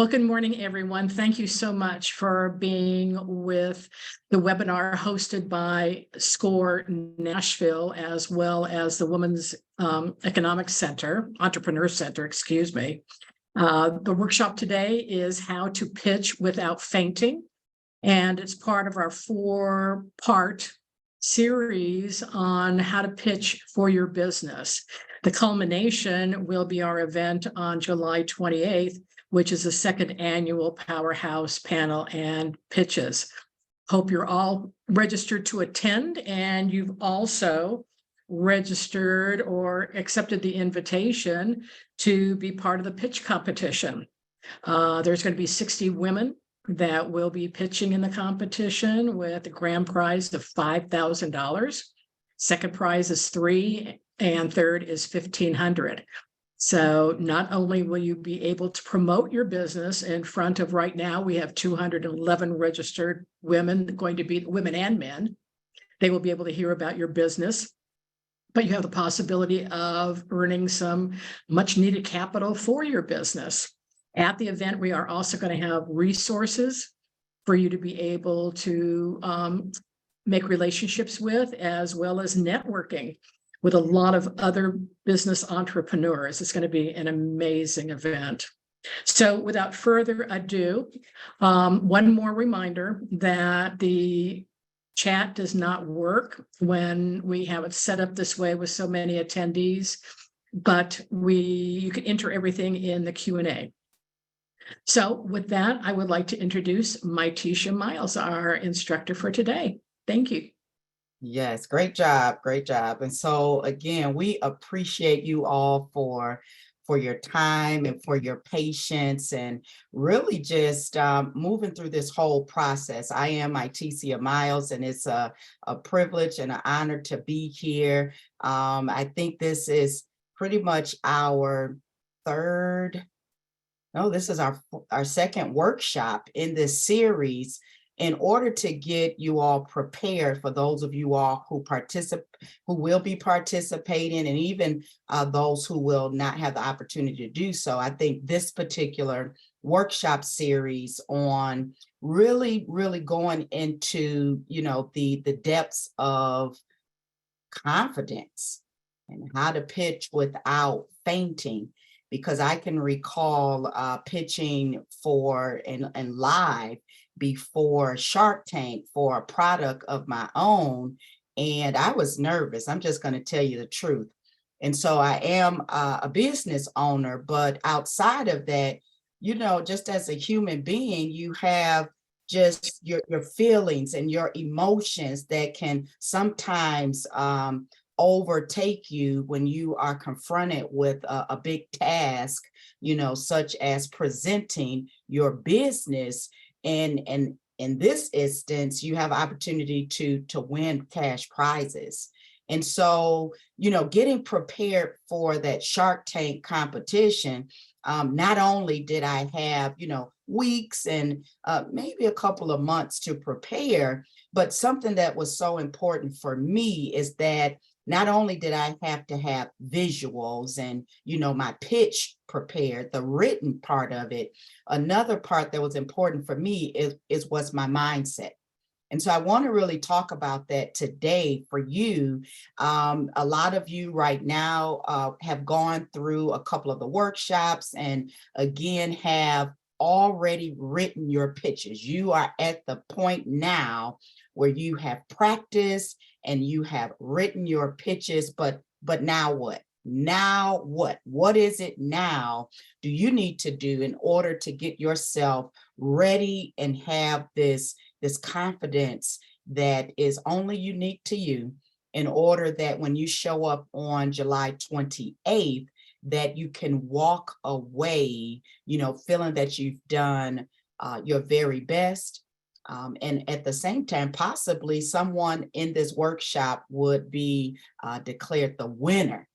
Well, good morning, everyone. Thank you so much for being with the webinar hosted by SCORE Nashville, as well as the Women's Economic Center, Entrepreneur Center, excuse me. The workshop today is how to pitch without fainting, and it's part of our 4-part series on how to pitch for your business. The culmination will be our event on July 28th, which is the 2nd annual Powerhouse panel and pitches. Hope you're all registered to attend, and you've also registered or accepted the invitation to be part of the pitch competition. There's going to be 60 women that will be pitching in the competition with a grand prize of $5,000. Second prize is $3,000, and third is $1,500. So not only will you be able to promote your business in front of, right now, we have 211 registered women, going to be women and men. They will be able to hear about your business, but you have the possibility of earning some much needed capital for your business. At the event, we are also going to have resources for you to be able to make relationships with, as well as networking with a lot of other business entrepreneurs. It's going to be an amazing event. So without further ado, one more reminder that the chat does not work when we have it set up this way with so many attendees, but you can enter everything in the Q&A. So with that, I would like to introduce Mytecia Myles, our instructor for today. Thank you. Yes, great job, great job. And so again, we appreciate you all for your time and for your patience and really just moving through this whole process. I am Mytecia Myles, and it's a privilege and an honor to be here. I think this is pretty much our this is our second workshop in this series, in order to get you all prepared for those of you all who will be participating, and even those who will not have the opportunity to do so. I think this particular workshop series on really going into, the depths of confidence and how to pitch without fainting, because I can recall pitching for and live before Shark Tank for a product of my own, and I was nervous. I'm just going to tell you the truth. And so I am a business owner, but outside of that, just as a human being, you have just your feelings and your emotions that can sometimes overtake you when you are confronted with a big task, such as presenting your business. And in this instance, you have opportunity to win cash prizes. And so, getting prepared for that Shark Tank competition, not only did I have, weeks and maybe a couple of months to prepare, but something that was so important for me is that not only did I have to have visuals and, my pitch prepared, the written part of it, another part that was important for me was my mindset. And so I want to really talk about that today for you. A lot of you right now have gone through a couple of the workshops and again have already written your pitches. You are at the point now where you have practiced and you have written your pitches, but now what? Now what? What is it now do you need to do in order to get yourself ready and have this confidence that is only unique to you, in order that when you show up on July 28th, that you can walk away, feeling that you've done your very best. And at the same time, possibly someone in this workshop would be declared the winner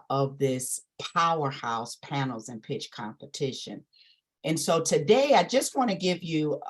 of this Powerhouse Panels and Pitch Competition. And so today, I just want to give you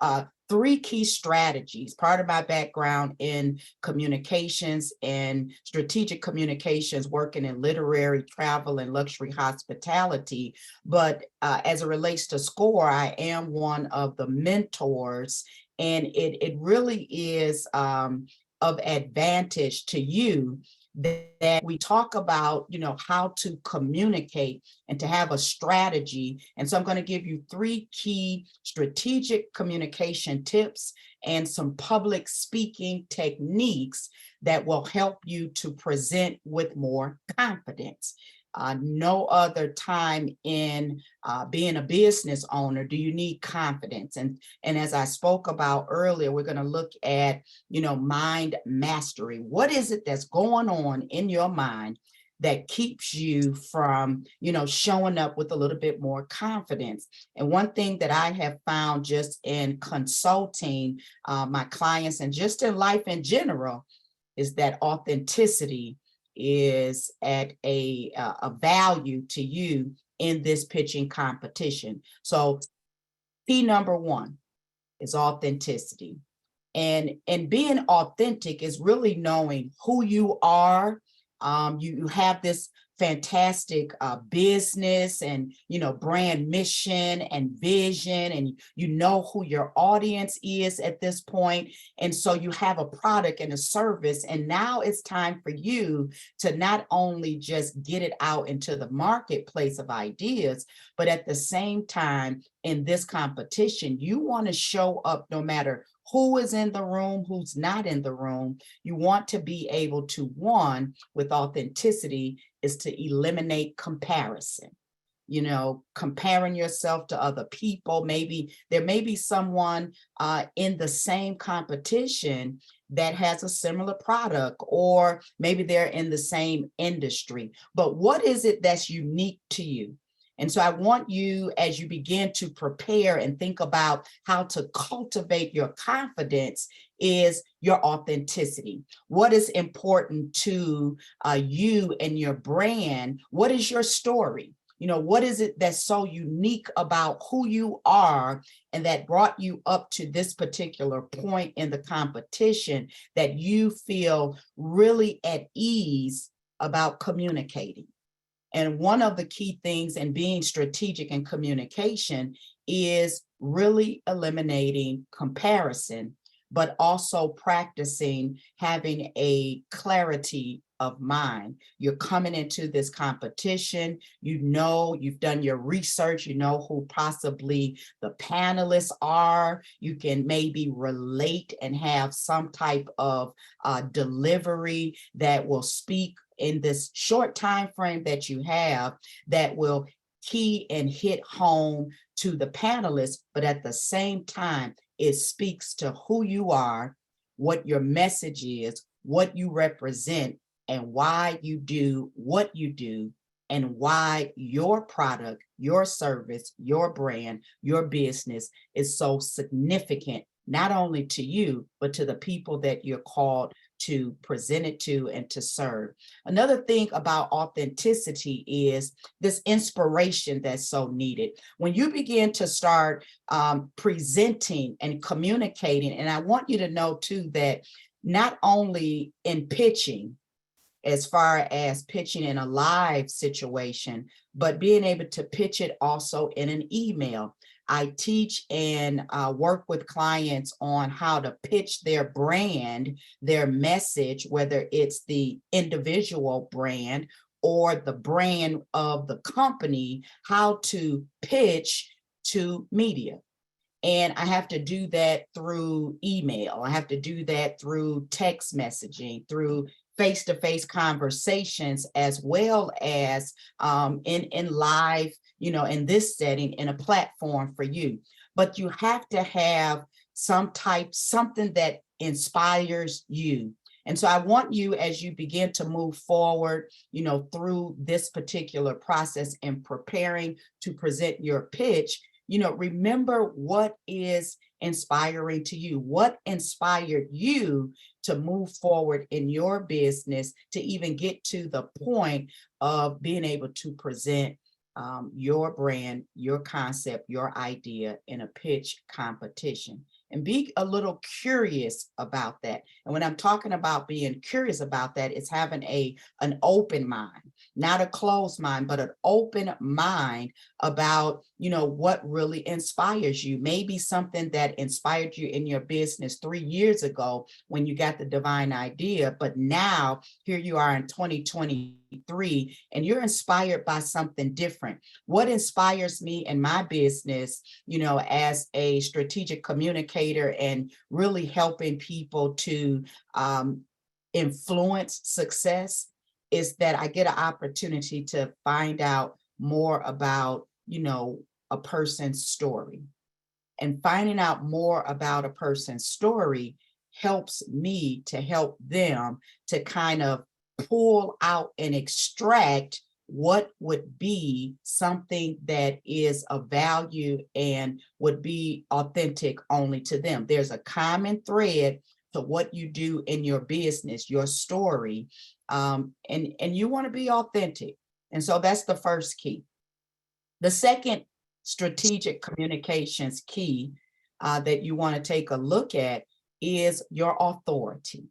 three key strategies. Part of my background in communications and strategic communications, working in literary, travel, and luxury hospitality. But as it relates to SCORE, I am one of the mentors, and it really is of advantage to you that we talk about, how to communicate and to have a strategy. And so I'm going to give you three key strategic communication tips and some public speaking techniques that will help you to present with more confidence. No other time in being a business owner do you need confidence. And as I spoke about earlier, we're going to look at, mind mastery. What is it that's going on in your mind that keeps you from, showing up with a little bit more confidence? And one thing that I have found just in consulting my clients and just in life in general is that authenticity is at a value to you in this pitching competition. So key number one is authenticity. And being authentic is really knowing who you are. You have this fantastic business and, brand mission and vision, and who your audience is at this point. And so you have a product and a service, and now it's time for you to not only just get it out into the marketplace of ideas, but at the same time in this competition, you want to show up no matter who is in the room, who's not in the room. You want to be able to, one, with authenticity, is to eliminate comparison. Comparing yourself to other people. Maybe there may be someone in the same competition that has a similar product, or maybe they're in the same industry. But what is it that's unique to you? And so I want you, as you begin to prepare and think about how to cultivate your confidence, is your authenticity. What is important to you and your brand? What is your story? What is it that's so unique about who you are and that brought you up to this particular point in the competition that you feel really at ease about communicating? And one of the key things in being strategic in communication is really eliminating comparison, but also practicing having a clarity of mind. You're coming into this competition, you've done your research, who possibly the panelists are. You can maybe relate and have some type of delivery that will speak in this short time frame that you have, that will key and hit home to the panelists, but at the same time, it speaks to who you are, what your message is, what you represent, and why you do what you do, and why your product, your service, your brand, your business is so significant, not only to you, but to the people that you're called to present it to and to serve. Another thing about authenticity is this inspiration that's so needed. When you begin to start presenting and communicating, and I want you to know too that not only in pitching, as far as pitching in a live situation, but being able to pitch it also in an email. I teach and work with clients on how to pitch their brand, their message, whether it's the individual brand or the brand of the company, how to pitch to media. And I have to do that through email. I have to do that through text messaging, through face-to-face conversations, as well as in live, in this setting, in a platform for you. But you have to have something that inspires you. And so I want you, as you begin to move forward, through this particular process in preparing to present your pitch, remember what is inspiring to you, what inspired you to move forward in your business, to even get to the point of being able to present your brand, your concept, your idea in a pitch competition. and be a little curious about that. And when I'm talking about being curious about that, it's having an open mind, not a closed mind, but an open mind about, what really inspires you. Maybe something that inspired you in your business 3 years ago when you got the divine idea, but now here you are in 2023 and you're inspired by something different. What inspires me in my business, as a strategic communicator and really helping people to influence success, is that I get an opportunity to find out more about, a person's story. And finding out more about a person's story helps me to help them to kind of pull out and extract what would be something that is of value and would be authentic only to them. There's a common thread to what you do in your business, your story, and you want to be authentic. And so that's the first key. The second strategic communications key that you want to take a look at is your authority.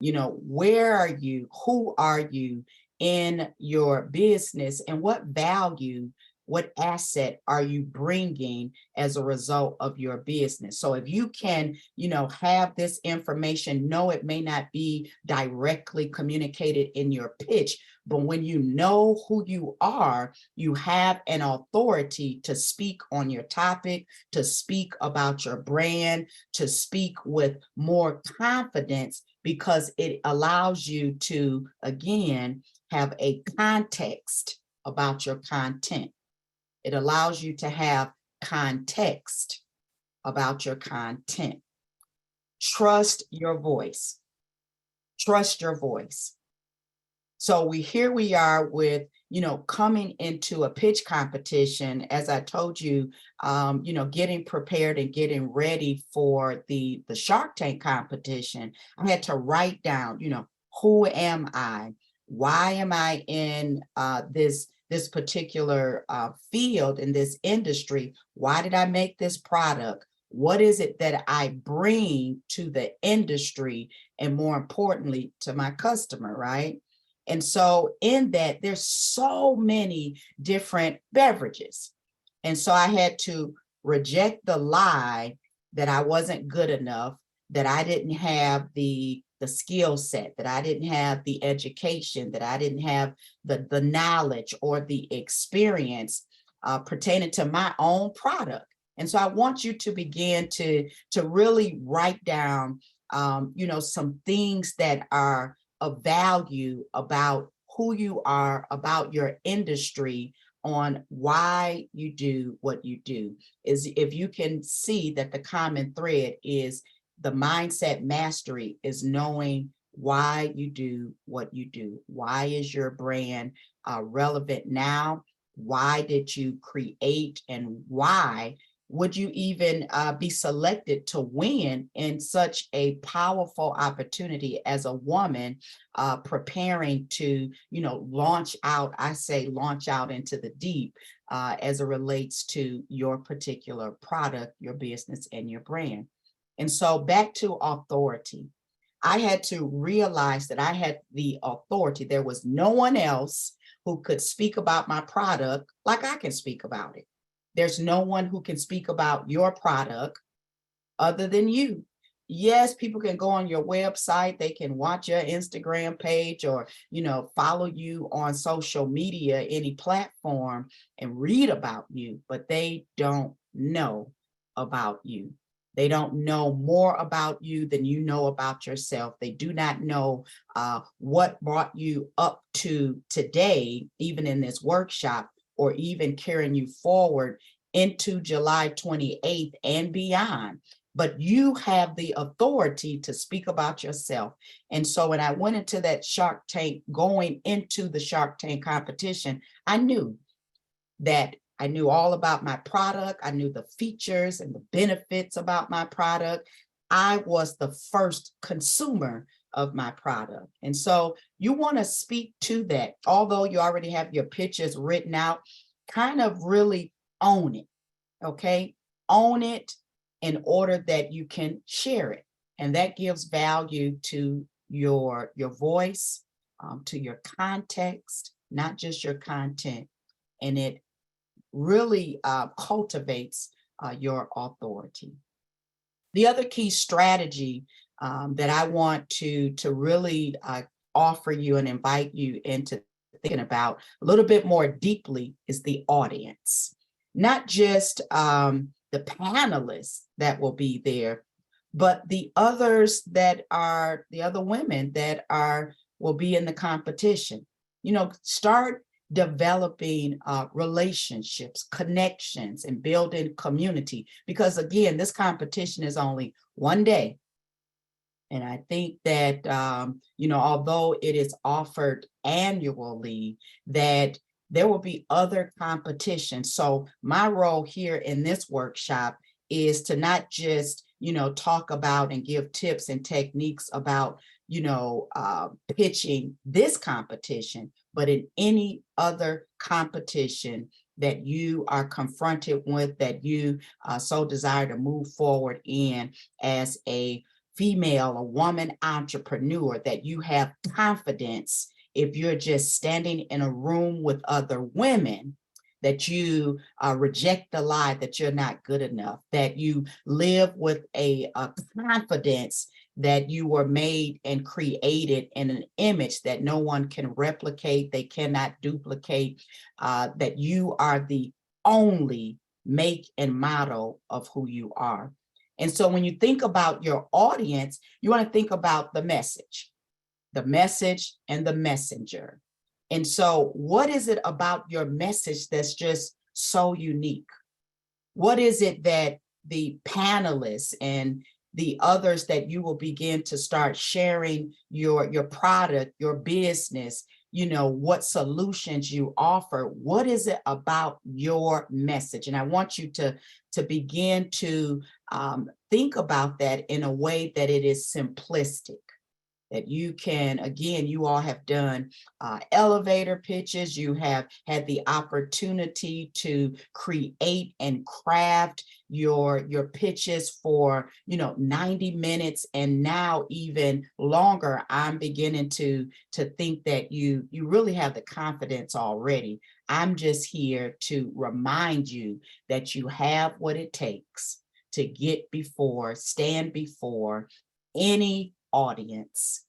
Where are you? Who are you in your business, and what value, what asset are you bringing as a result of your business? So if you can, have this information, know it may not be directly communicated in your pitch, but when you know who you are, you have an authority to speak on your topic, to speak about your brand, to speak with more confidence, because it allows you to, again, have a context about your content. It allows you to have context about your content. Trust your voice. Trust your voice. So here we are with, coming into a pitch competition, as I told you, getting prepared and getting ready for the Shark Tank competition. I had to write down, who am I? Why am I in this particular field, in this industry? Why did I make this product? What is it that I bring to the industry, and more importantly, to my customer, right? And so in that, there's so many different beverages. And so I had to reject the lie that I wasn't good enough, that I didn't have the skill set, that I didn't have the education, that I didn't have the knowledge or the experience pertaining to my own product. And so I want you to begin to really write down, some things that are of value about who you are, about your industry, on why you do what you do. Is if you can see that the common thread is the mindset mastery, is knowing why you do what you do. Why is your brand relevant now? Why did you create, and why would you even be selected to win in such a powerful opportunity as a woman preparing to, launch out, I say launch out into the deep as it relates to your particular product, your business, and your brand. And so back to authority. I had to realize that I had the authority. There was no one else who could speak about my product like I can speak about it. There's no one who can speak about your product other than you. Yes, people can go on your website, they can watch your Instagram page, or, follow you on social media, any platform, and read about you, but they don't know about you. They don't know more about you than you know about yourself. They do not know what brought you up to today, even in this workshop, or even carrying you forward into July 28th and beyond. But you have the authority to speak about yourself. And so when I went into that Shark Tank, going into the Shark Tank competition, I knew all about my product. I knew the features and the benefits about my product. I was the first consumer of my product. And so you want to speak to that. Although you already have your pitches written out, kind of really own it. Okay. Own it. in order that you can share it. And that gives value to your voice, to your context, not just your content. And it really cultivates your authority. The other key strategy that I want to really offer you and invite you into thinking about a little bit more deeply is the audience. Not just the panelists that will be there, but the others that are, the other women that will be in the competition. You know, start developing relationships, connections, and building community. Because again, this competition is only one day. And I think that, you know, although it is offered annually, that there will be other competitions. So my role here in this workshop is to not just, you know, talk about and give tips and techniques about, you know, pitching this competition, but in any other competition that you are confronted with, that you so desire to move forward in as a female, a woman entrepreneur, that you have confidence if you're just standing in a room with other women, that you reject the lie that you're not good enough, that you live with a confidence that you were made and created in an image that no one can replicate, they cannot duplicate, that you are the only make and model of who you are. And so when you think about your audience, you want to think about the message and the messenger. And so what is it about your message that's just so unique? What is it that the panelists and the others that you will begin to start sharing your product, your business, you know, what solutions you offer? What is it about your message? And I want you to begin to think about that in a way that it is simplistic, that you can, again, you all have done elevator pitches, you have had the opportunity to create and craft your pitches for, you know, 90 minutes, and now even longer. I'm beginning to think that you really have the confidence already. I'm just here to remind you that you have what it takes to stand before any audience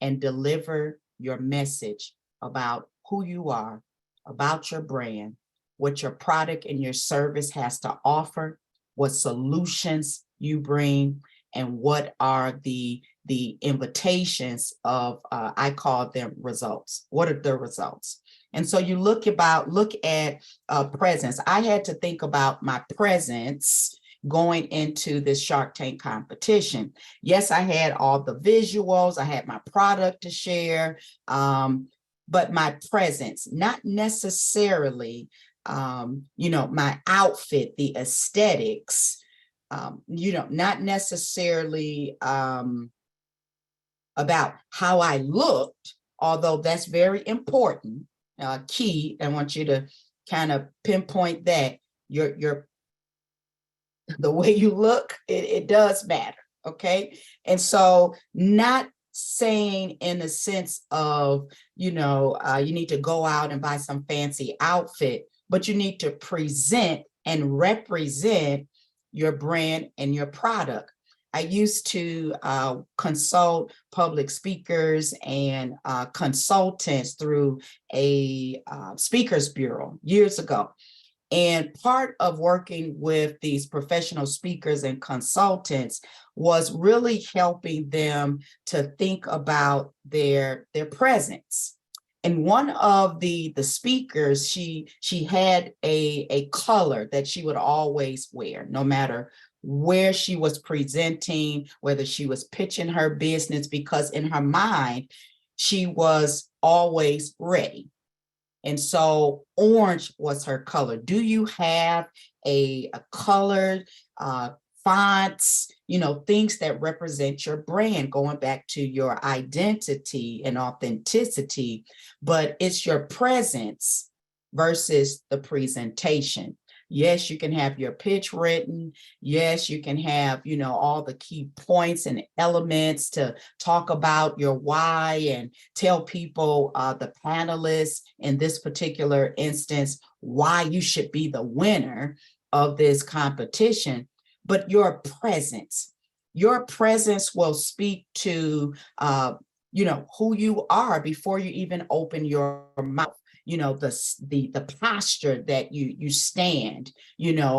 and deliver your message about who you are, about your brand, what your product and your service has to offer, what solutions you bring, and what are the invitations of, I call them results. What are the results? And so you look at presence. I had to think about my presence going into this Shark Tank competition. Yes, I had all the visuals, I had my product to share, but my presence, not necessarily, you know, my outfit, the aesthetics, you know, not necessarily about how I looked, although that's very important, key. I want you to kind of pinpoint that the way you look, it does matter, okay? And so not saying in the sense of, you know, you need to go out and buy some fancy outfit, but you need to present and represent your brand and your product. I used to consult public speakers and consultants through a speakers bureau years ago. And part of working with these professional speakers and consultants was really helping them to think about their presence. And one of the speakers, she had a color that she would always wear, no matter where she was presenting, whether she was pitching her business, because in her mind, she was always ready. And so orange was her color. Do you have a colored fonts, you know, things that represent your brand, going back to your identity and authenticity, but it's your presence versus the presentation. Yes, you can have your pitch written. Yes, you can have, all the key points and elements to talk about your why and tell people, the panelists in this particular instance, why you should be the winner of this competition. But your presence will speak to, who you are before you even open your mouth. The posture that you stand,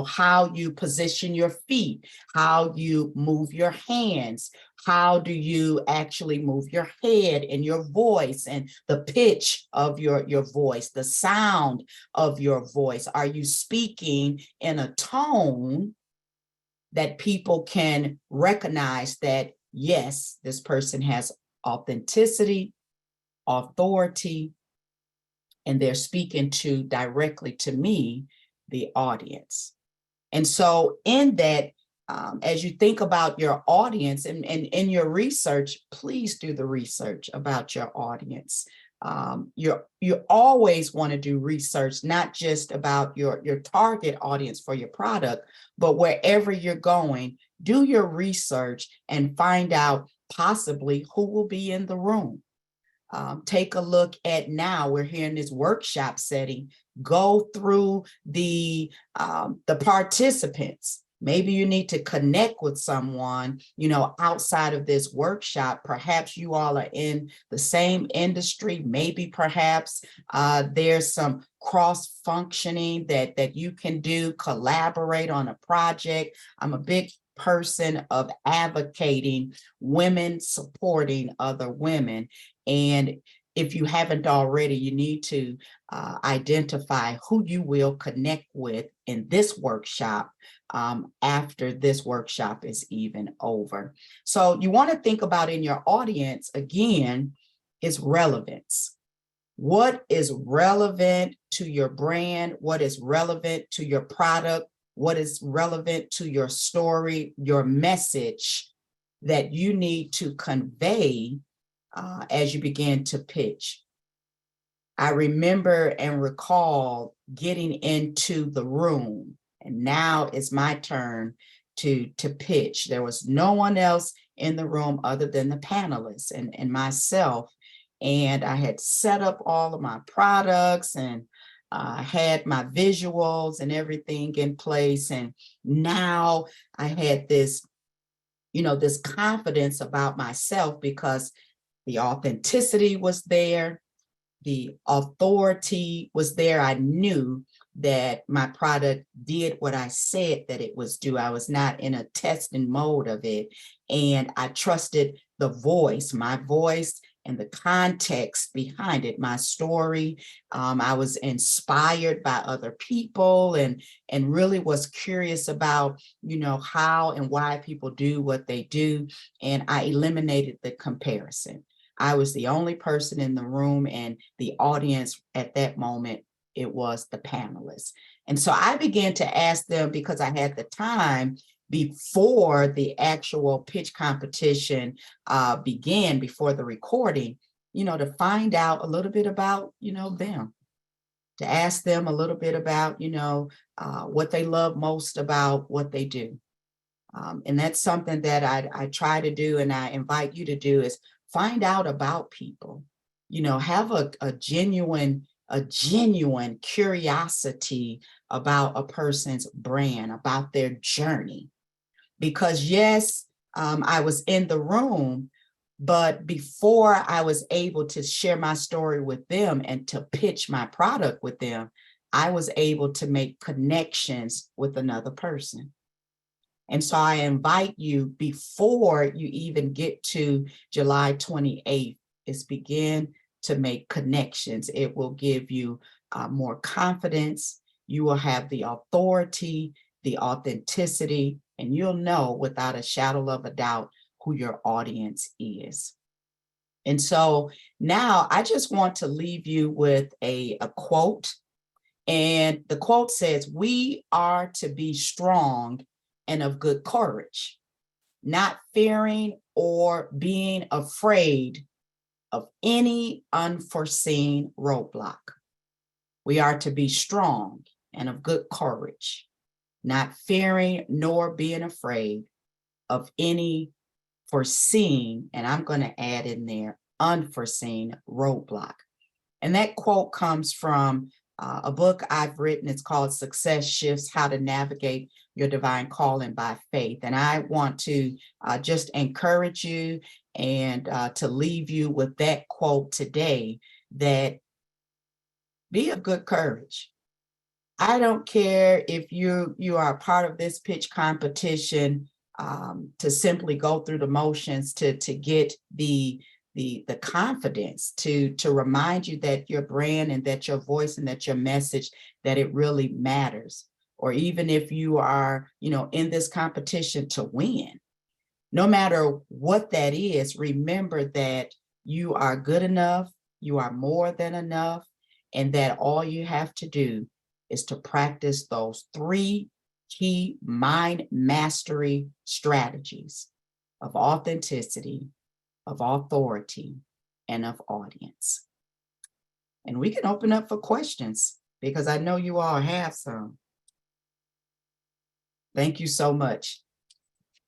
how you position your feet, how you move your hands, how do you actually move your head and your voice and the pitch of your voice, the sound of your voice. Are you speaking in a tone that people can recognize that, yes, this person has authenticity, authority, and they're speaking directly to me, the audience. And so in that, as you think about your audience and in your research, please do the research about your audience. You always want to do research, not just about your target audience for your product, but wherever you're going, do your research and find out possibly who will be in the room. Take a look at, now we're here in this workshop setting, go through the participants. Maybe you need to connect with someone, outside of this workshop. Perhaps you all are in the same industry. Maybe perhaps there's some cross-functioning that you can do, collaborate on a project. I'm a big person of advocating women supporting other women. And if you haven't already, you need to identify who you will connect with in this workshop after this workshop is even over. So you want to think about in your audience, again, is relevance. What is relevant to your brand? What is relevant to your product? What is relevant to your story, your message that you need to convey as you begin to pitch? I remember and recall getting into the room, and now it's my turn to pitch. There was no one else in the room other than the panelists and myself. And I had set up all of my products and had my visuals and everything in place. And now I had this, this confidence about myself because the authenticity was there, the authority was there. I knew that my product did what I said that it was do. I was not in a testing mode of it. And I trusted the voice, my voice, and the context behind it, my story. I was inspired by other people and really was curious about, how and why people do what they do. And I eliminated the comparison. I was the only person in the room, and the audience at that moment, it was the panelists. And so I began to ask them, because I had the time before the actual pitch competition began, before the recording, to find out a little bit about, them, to ask them a little bit about, what they love most about what they do. And that's something that I try to do, and I invite you to do, is find out about people, have a genuine curiosity about a person's brand, about their journey. Because yes, I was in the room, but before I was able to share my story with them and to pitch my product with them, I was able to make connections with another person. And so I invite you, before you even get to July 28th, is begin to make connections. It will give you more confidence. You will have the authority, the authenticity, and you'll know without a shadow of a doubt who your audience is. And so now I just want to leave you with a quote. And the quote says, "We are to be strong and of good courage, not fearing or being afraid of any unforeseen roadblock." We are to be strong and of good courage, not fearing nor being afraid of any foreseen, and I'm going to add in there, unforeseen roadblock. And that quote comes from a book I've written. It's called Success Shifts: How to Navigate Your Divine Calling by Faith. And I want to just encourage you and to leave you with that quote today, that be of good courage. I don't care if you are a part of this pitch competition to simply go through the motions to get the confidence to remind you that your brand and that your voice and that your message, that it really matters. Or even if you are, in this competition to win, no matter what that is, remember that you are good enough, you are more than enough, and that all you have to do is to practice those 3 key mind mastery strategies of authenticity, of authority, and of audience. And we can open up for questions because I know you all have some. Thank you so much.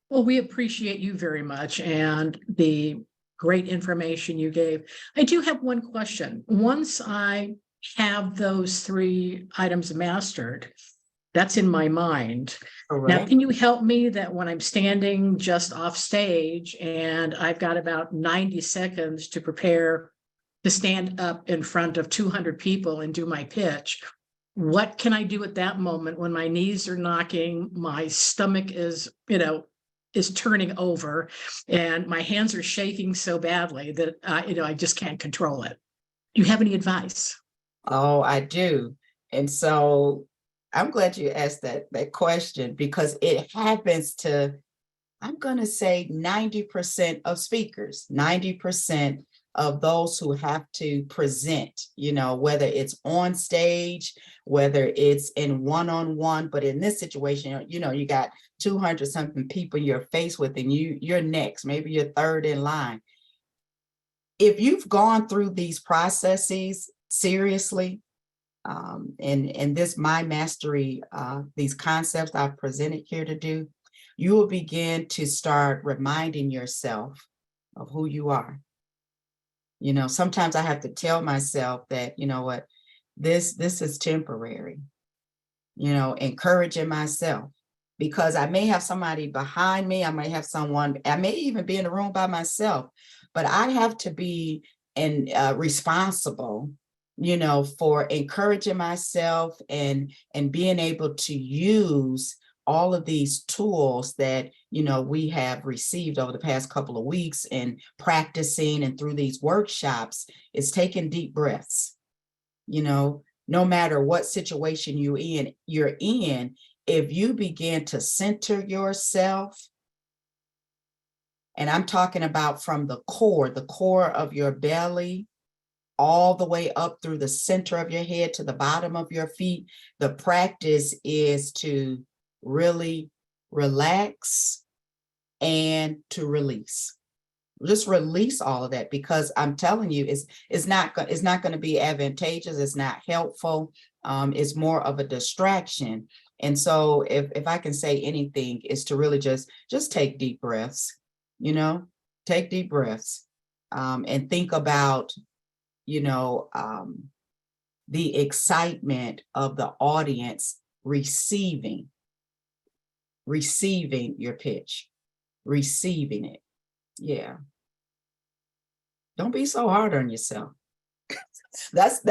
Well, we appreciate you very much and the great information you gave. I do have one question. Once I have those 3 items mastered, that's in my mind. Now, can you help me that when I'm standing just off stage and I've got about 90 seconds to prepare to stand up in front of 200 people and do my pitch, what can I do at that moment when my knees are knocking, my stomach is turning over, and my hands are shaking so badly that I just can't control it? Do you have any advice? Oh, I do. And so I'm glad you asked that question, because it happens to, I'm going to say 90% of speakers, 90% of those who have to present, whether it's on stage, whether it's in one-on-one, but in this situation, you got 200 something people you're faced with, and you're next, maybe you're third in line. If you've gone through these processes seriously, and this mind mastery, these concepts I've presented here to do, you will begin to start reminding yourself of who you are. Sometimes I have to tell myself that, what, this is temporary, encouraging myself, because I may have somebody behind me, I may have someone, I may even be in the room by myself, but I have to be responsible, for encouraging myself and being able to use all of these tools that, we have received over the past couple of weeks and practicing and through these workshops, is taking deep breaths. No matter what situation you're in, if you begin to center yourself, and I'm talking about from the core of your belly, all the way up through the center of your head to the bottom of your feet, the practice is to really relax and to release. Just release all of that, because I'm telling you, it's not going to be advantageous. It's not helpful. It's more of a distraction. And so if I can say anything, is to really just take deep breaths, take deep breaths, and think about, the excitement of the audience receiving your pitch, receiving it. Yeah. Don't be so hard on yourself. That's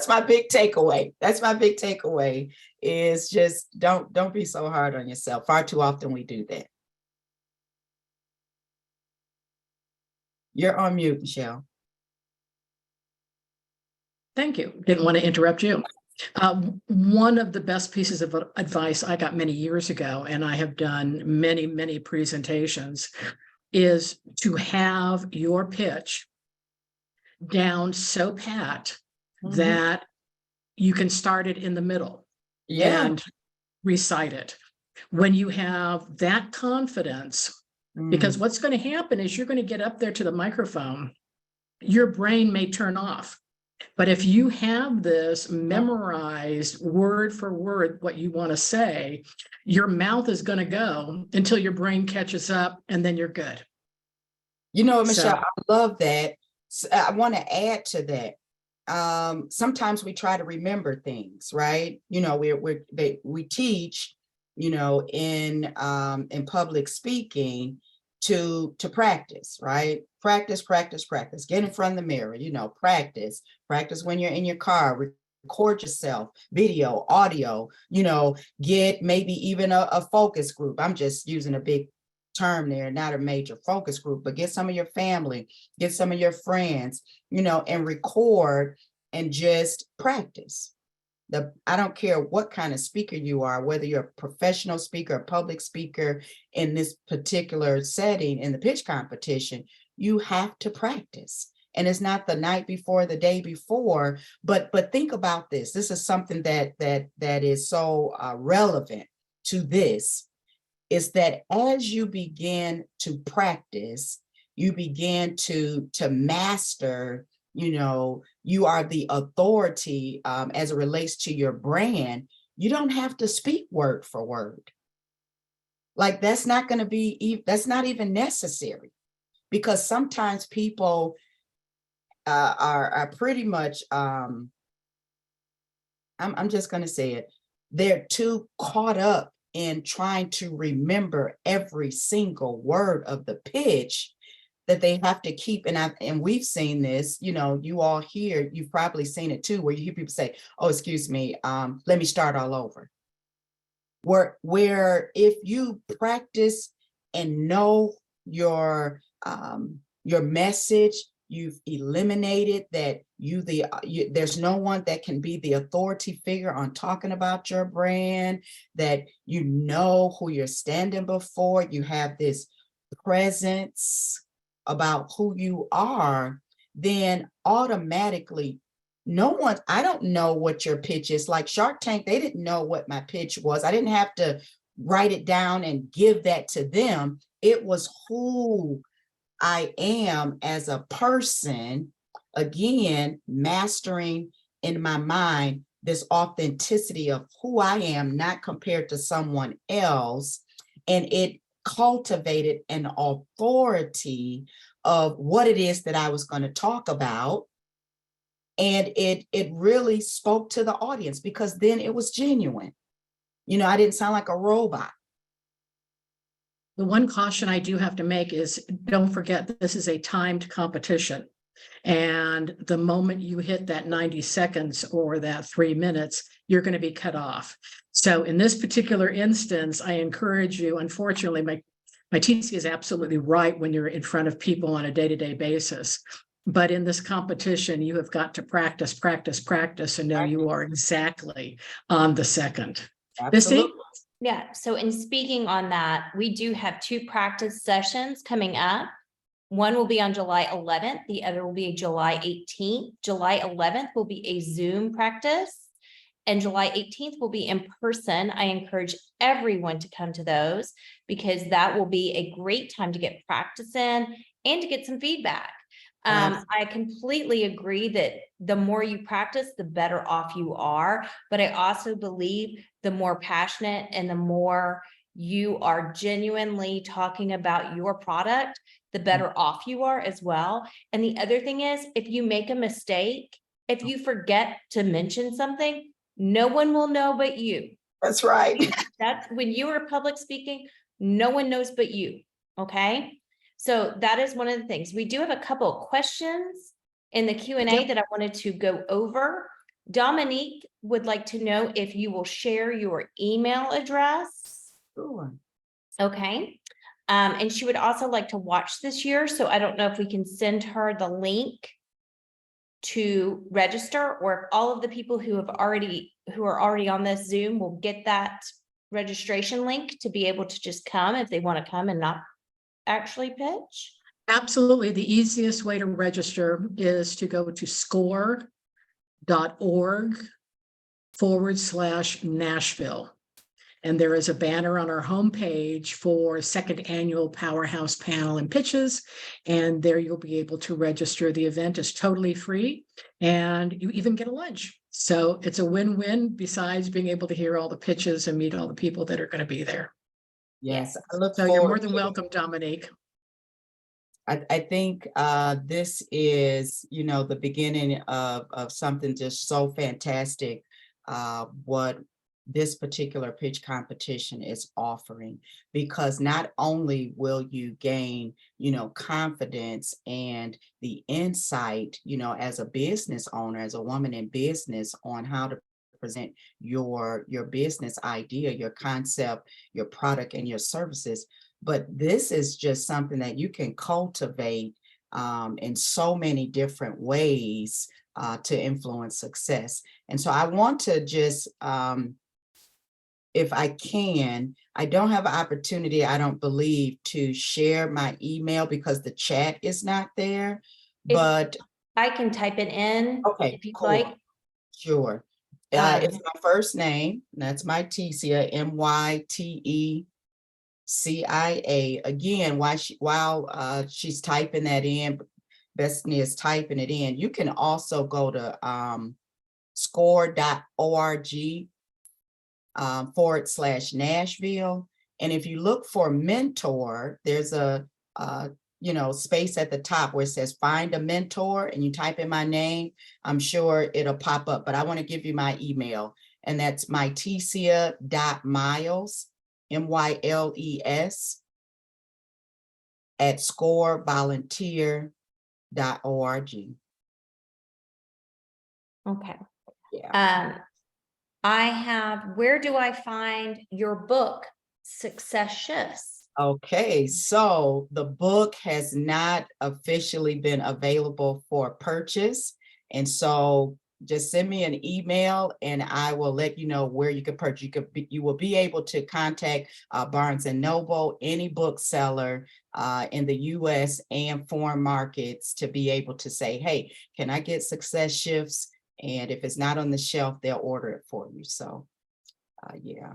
my big takeaway. That's my big takeaway, is just don't be so hard on yourself. Far too often we do that. You're on mute, Michelle. Thank you. Didn't want to interrupt you. One of the best pieces of advice I got many years ago, and I have done many, many presentations, is to have your pitch down so pat that you can start it in the middle and recite it. When you have that confidence, because what's going to happen is you're going to get up there to the microphone, your brain may turn off But if you have this memorized word for word, what you want to say, your mouth is going to go until your brain catches up, and then you're good. You know, Michelle, So, I love that. I want to add to that. Sometimes we try to remember things, right? You know, we teach, you know, in public speaking to practice, right? Practice, practice, practice. Get in front of the mirror, you know, practice when you're in your car, record yourself, video, audio, you know, get maybe even a focus group. I'm just using a big term there, not a major focus group, but get some of your family, get some of your friends, you know, and record and just practice. I don't care what kind of speaker you are, whether you're a professional speaker, a public speaker in this particular setting in the pitch competition, you have to practice. And it's not the night before, the day before, but think about this. This is something that is so relevant to this, is that as you begin to practice, you begin to master, you know, you are the authority as it relates to your brand. You don't have to speak word for word. Like that's not going to be, that's not even necessary, because sometimes people are pretty much, I'm just going to say it, they're too caught up in trying to remember every single word of the pitch that they have to keep. And we've seen this, you know, you all here, you've probably seen it too, where you hear people say, oh, excuse me, let me start all over. Where if you practice and know your message, you've eliminated that there's no one that can be the authority figure on talking about your brand, that you know who you're standing before, you have this presence about who you are, then automatically I don't know what your pitch is. Like Shark Tank, they didn't know what my pitch was. I didn't have to write it down and give that to them. It was who I am as a person, again, mastering in my mind this authenticity of who I am, not compared to someone else. And it cultivated an authority of what it is that I was going to talk about. And it really spoke to the audience, because then it was genuine. You know, I didn't sound like a robot. the one caution I do have to make is don't forget that this is a timed competition. And the moment you hit that 90 seconds or that 3 minutes, you're going to be cut off. So in this particular instance, I encourage you, unfortunately, Mytecia is absolutely right when you're in front of people on a day-to-day basis. But in this competition, you have got to practice, practice, practice, and know you are exactly on the second. Absolutely. Missy? Yeah, so in speaking on that, we do have 2 practice sessions coming up. One will be on July 11th, the other will be July 18th. July 11th will be a Zoom practice, and July 18th will be in person. I encourage everyone to come to those, because that will be a great time to get practice in and to get some feedback. I completely agree that the more you practice, the better off you are. But I also believe the more passionate and the more you are genuinely talking about your product, the better off you are as well. And the other thing is, if you make a mistake, if you forget to mention something, no one will know but you. That's right. That's when you are public speaking, no one knows but you. Okay. So that is one of the things. We do have a couple of questions in the Q&A that I wanted to go over. Dominique would like to know if you will share your email address. Sure. Okay. And she would also like to watch this year. So I don't know if we can send her the link to register, or if all of the people who are already on this Zoom will get that registration link to be able to just come if they want to come and not actually pitch. Absolutely. The easiest way to register is to go to score.org/Nashville. And there is a banner on our homepage for second annual Powerhouse Panel and Pitches. And there you'll be able to register. The event is totally free and you even get a lunch. So it's a win-win besides being able to hear all the pitches and meet all the people that are going to be there. Yes, I look So you're more forward than to it. welcome, Dominique. I think this is, the beginning of something just so fantastic, what this particular pitch competition is offering, because not only will you gain, confidence and the insight, as a business owner, as a woman in business, on how to present your business idea, your concept, your product, and your services. But this is just something that you can cultivate in so many different ways to influence success. And so I want to just, if I can, I don't have an opportunity, I don't believe, to share my email because the chat is not there, but I can type it in. okay, If you'd cool. like. Sure. It's my first name. That's Mytecia, Mytecia. Again, while she's typing that in, Bethany is typing it in, you can also go to score.org /Nashville. And if you look for mentor, there's a space at the top where it says find a mentor, and you type in my name, I'm sure it'll pop up. But I want to give you my email, and that's mytecia.myles, MYLES, at scorevolunteer.org. Okay. Yeah. Where do I find your book, Success Shifts? Okay, so the book has not officially been available for purchase. And so just send me an email and I will let you know where you can purchase. You will be able to contact Barnes & Noble, any bookseller in the US and foreign markets, to be able to say, hey, can I get Success Shifts? And if it's not on the shelf, they'll order it for you. So yeah.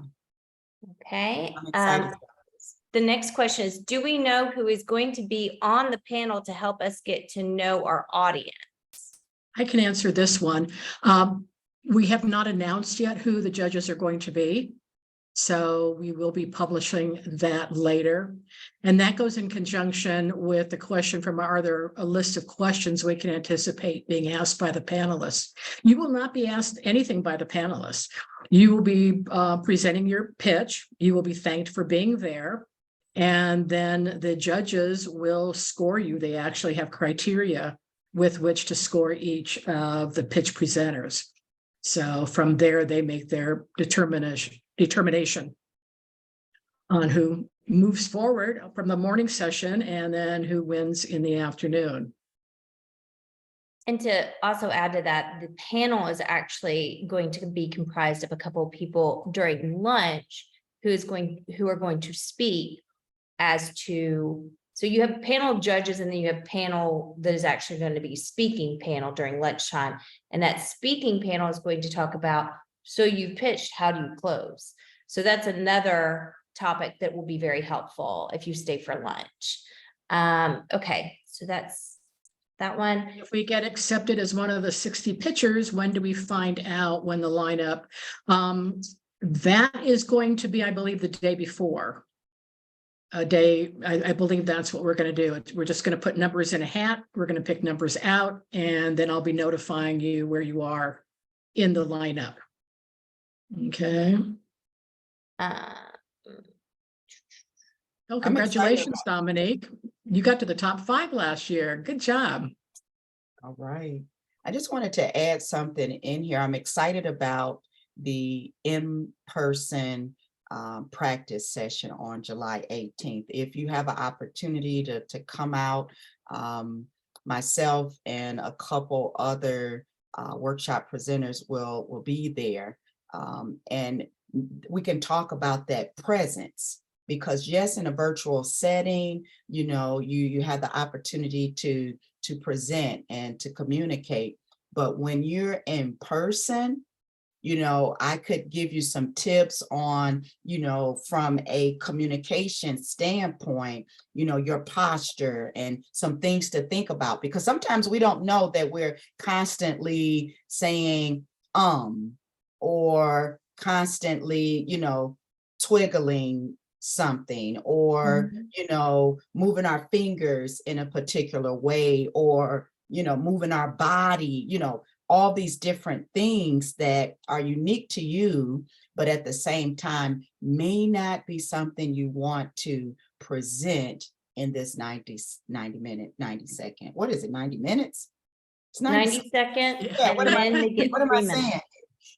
Okay. I'm excited about this. The next question is, do we know who is going to be on the panel to help us get to know our audience? I can answer this one. We have not announced yet who the judges are going to be. So we will be publishing that later. And that goes in conjunction with the question from are there a list of questions we can anticipate being asked by the panelists. You will not be asked anything by the panelists. You will be presenting your pitch. You will be thanked for being there. And then the judges will score you. They actually have criteria with which to score each of the pitch presenters. So from there, they make their determination on who moves forward from the morning session and then who wins in the afternoon. And to also add to that, the panel is actually going to be comprised of a couple of people during lunch who are going to speak as to, so you have panel of judges and then you have panel that is actually going to be speaking panel during lunchtime. And that speaking panel is going to talk about, so you've pitched, how do you close? So that's another topic that will be very helpful if you stay for lunch. Okay, so that's that one. If we get accepted as one of the 60 pitchers, when do we find out when the lineup? That is going to be, I believe, the day before. I believe that's what we're going to do. We're just going to put numbers in a hat. We're going to pick numbers out, and then I'll be notifying you where you are in the lineup. Okay. Oh, congratulations, Dominique. You got to the top 5 last year. Good job. All right. I just wanted to add something in here. I'm excited about the in-person practice session on July 18th. If you have an opportunity to come out, myself and a couple other workshop presenters will be there. And we can talk about that presence, because yes, in a virtual setting, you have the opportunity to present and to communicate. But when you're in person, I could give you some tips on, from a communication standpoint, your posture and some things to think about, because sometimes we don't know that we're constantly saying, or constantly, twiggling something, or, moving our fingers in a particular way, or, moving our body, all these different things that are unique to you, but at the same time may not be something you want to present in this 90 second. What is it, 90 minutes? It's 90 seconds, Yeah, and then they get what am 3 I minutes.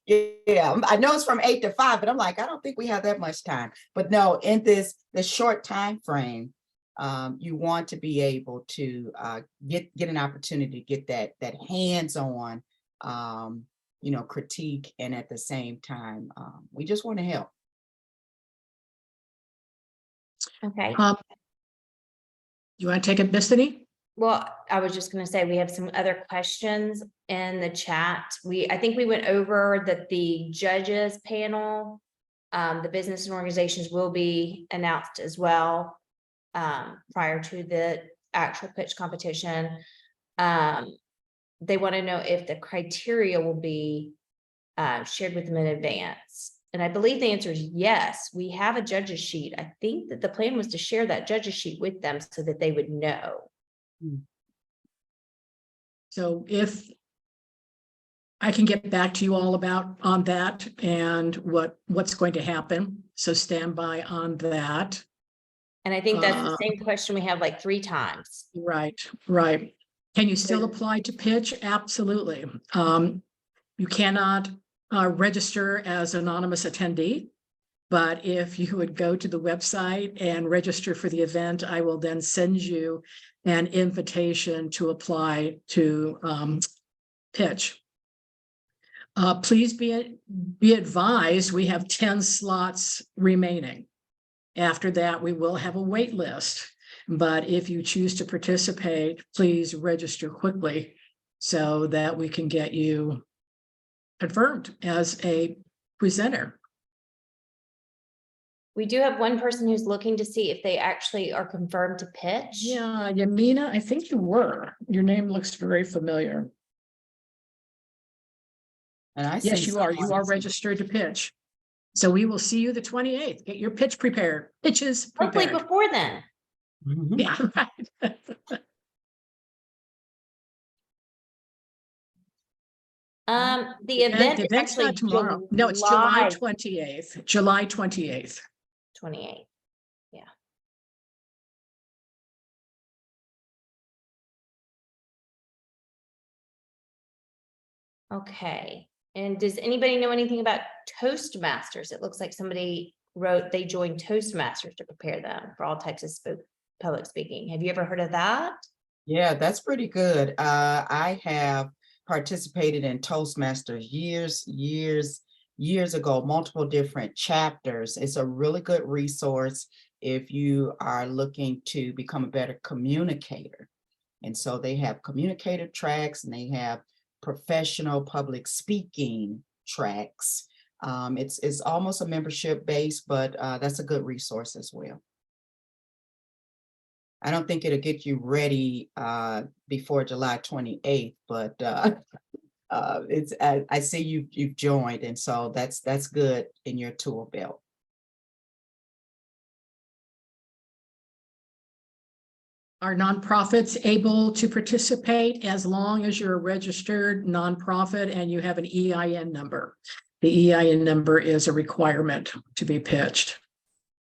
saying? Yeah, I know it's from 8 to 5, but I'm like, I don't think we have that much time. But no, in this short time frame, you want to be able to get an opportunity to get that hands-on, critique, and at the same time, we just want to help. Okay. You want to take it, Destiny? Well, I was just going to say, we have some other questions in the chat. I think we went over that the judges panel, the business and organizations will be announced as well, prior to the actual pitch competition. They want to know if the criteria will be shared with them in advance. And I believe the answer is yes. We have a judge's sheet. I think that the plan was to share that judge's sheet with them so that they would know. So if I can get back to you all on that and what's going to happen. So stand by on that. And I think that's the same question we have like 3 times. Right. Can you still apply to pitch? Absolutely. You cannot register as anonymous attendee, but if you would go to the website and register for the event, I will then send you an invitation to apply to pitch. Please be advised, we have 10 slots remaining. After that, we will have a wait list. But if you choose to participate, please register quickly so that we can get you confirmed as a presenter. We do have one person who's looking to see if they actually are confirmed to pitch. Yeah, Yamina, I think you were. Your name looks very familiar. And yes, you are. You are registered to pitch. So we will see you the 28th. Get your pitch prepared. Pitches prepared. Hopefully before then. Yeah, right. The event is event's actually not tomorrow. No, it's July 28th. July 28th. 28th. Yeah. Okay. And does anybody know anything about Toastmasters? It looks like somebody wrote they joined Toastmasters to prepare them for all types of public speaking. Have you ever heard of that? Yeah, that's pretty good. I have participated in Toastmasters years ago, multiple different chapters. It's a really good resource if you are looking to become a better communicator. And so they have communicator tracks and they have professional public speaking tracks. It's almost a membership base, but that's a good resource as well. I don't think it'll get you ready before July 28th, but I see you've joined, and so that's good in your tool belt. Are nonprofits able to participate as long as you're a registered nonprofit and you have an EIN number? The EIN number is a requirement to be pitched.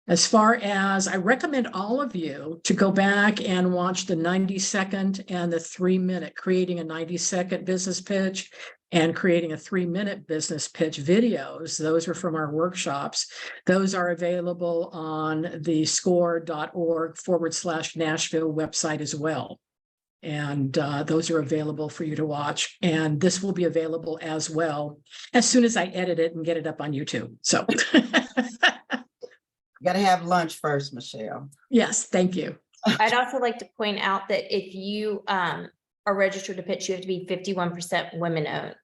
As far as I recommend all of you to go back and watch the 90-second and the 3-minute, creating a 90-second business pitch and creating a 3-minute business pitch videos. Those are from our workshops. Those are available on the score.org/Nashville website as well. And those are available for you to watch. And this will be available as well as soon as I edit it and get it up on YouTube. So. You got to have lunch first, Michelle. Yes, thank you. I'd also like to point out that if you are registered to pitch, you have to be 51% women owned.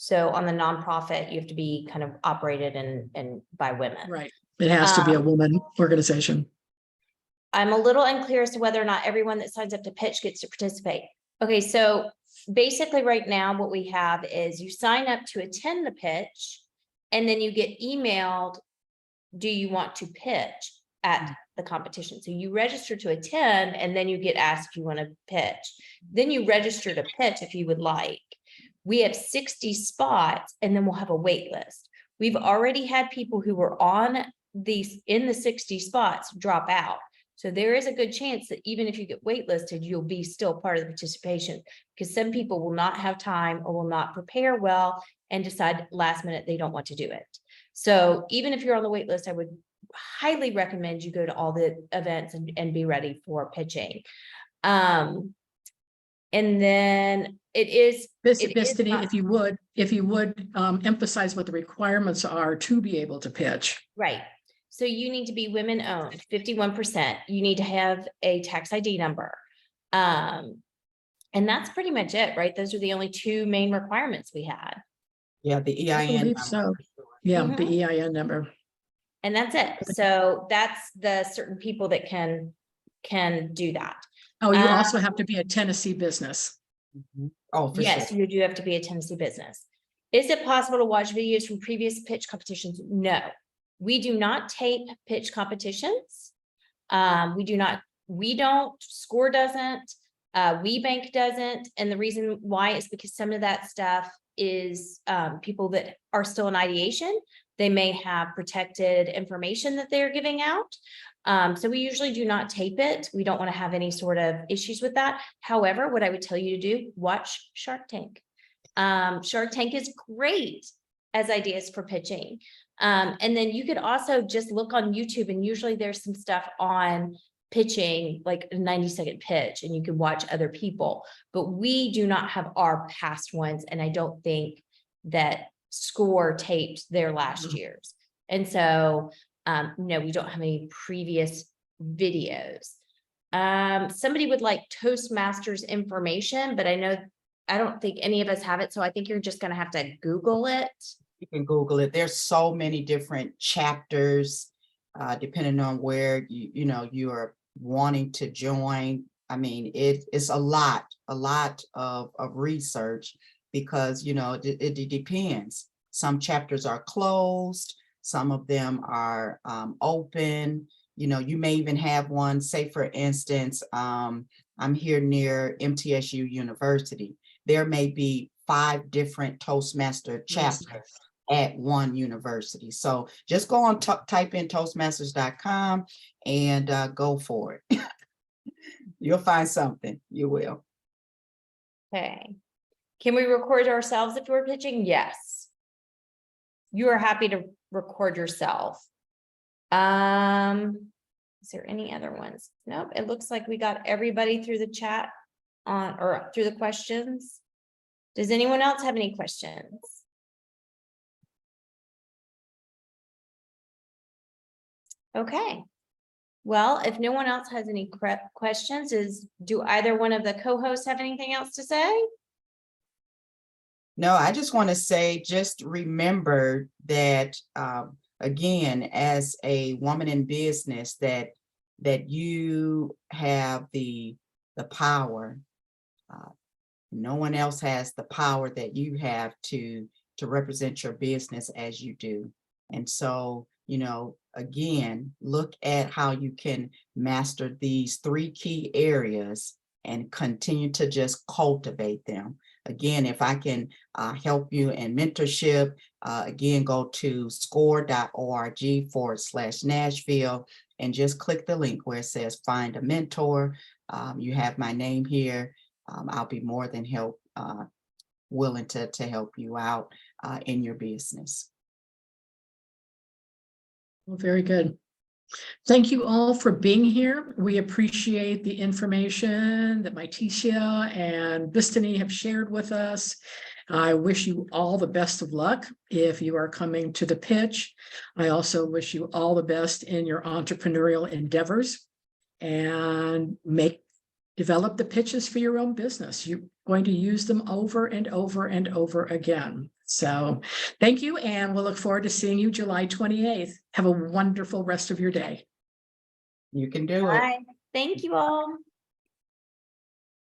So on the nonprofit, you have to be kind of operated and by women. Right. It has to be a woman organization. I'm a little unclear as to whether or not everyone that signs up to pitch gets to participate. Okay, so basically right now what we have is you sign up to attend the pitch and then you get emailed, do you want to pitch at the competition? So you register to attend and then you get asked if you want to pitch. Then you register to pitch if you would like. We have 60 spots and then we'll have a wait list. We've already had people who were on these in the 60 spots drop out. So there is a good chance that even if you get waitlisted, you'll be still part of the participation, because some people will not have time or will not prepare well and decide last minute they don't want to do it. So even if you're on the wait list, I would highly recommend you go to all the events and be ready for pitching. And then it is Destiny, not- if you would emphasize what the requirements are to be able to pitch. right. So you need to be women owned, 51%. You need to have a tax ID number. And that's pretty much it, right? Those are the only two main requirements we had. Yeah, the I EIN. believe so. Yeah, Mhm. the EIN number. And that's it. So that's the certain people that can do that. Oh, you also have to be a Tennessee business. Mhm. Oh, for Yes, sure. you do have to be a Tennessee business. Is it possible to watch videos from previous pitch competitions? No, we do not tape pitch competitions. We don't, SCORE doesn't, WeBank doesn't. And the reason why is because some of that stuff is people that are still in ideation. They may have protected information that they're giving out. So we usually do not tape it. We don't want to have any sort of issues with that. However, what I would tell you to do, watch Shark Tank. Shark Tank is great as ideas for pitching. And then you could also just look on YouTube, and usually there's some stuff on pitching, like a 90-second pitch, and you can watch other people, but we do not have our past ones. And I don't think that SCORE taped their last year's. And so, no, we don't have any previous videos. Somebody would like Toastmasters information, but I don't think any of us have it. So I think you're just going to have to Google it. You can Google it. There's so many different chapters, depending on where you are wanting to join. I mean, it's a lot of research, because, it depends. Some chapters are closed. Some of them are open. You may even have one, say, for instance, I'm here near Mytecia University. There may be 5 different Toastmaster chapters at one university. So just go on, type in toastmasters.com and go for it. You'll find something. You will. Okay. Can we record ourselves if we're pitching? Yes. You are happy to record yourself. Is there any other ones? Nope. It looks like we got everybody through the chat or through the questions. Does anyone else have any questions? Okay. Well, if no one else has any questions, do either one of the co-hosts have anything else to say? No, I just want to say, just remember that, again, as a woman in business, that you have the power. No one else has the power that you have to represent your business as you do. And so, again, look at how you can master these 3 key areas and continue to just cultivate them. Again, if I can help you in mentorship, again, go to score.org/Nashville and just click the link where it says find a mentor. You have my name here. I'll be more than willing to help you out in your business. Well, very good. Thank you all for being here. We appreciate the information that Mytecia and Destiny have shared with us. I wish you all the best of luck if you are coming to the pitch. I also wish you all the best in your entrepreneurial endeavors, and develop the pitches for your own business. You're going to use them over and over and over again. So thank you, and we'll look forward to seeing you July 28th. Have a wonderful rest of your day. You can do it. Bye. Thank you all.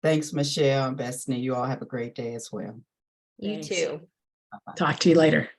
Thanks, Michelle and Bethany. You all have a great day as well. You Thanks. too. Talk to you later.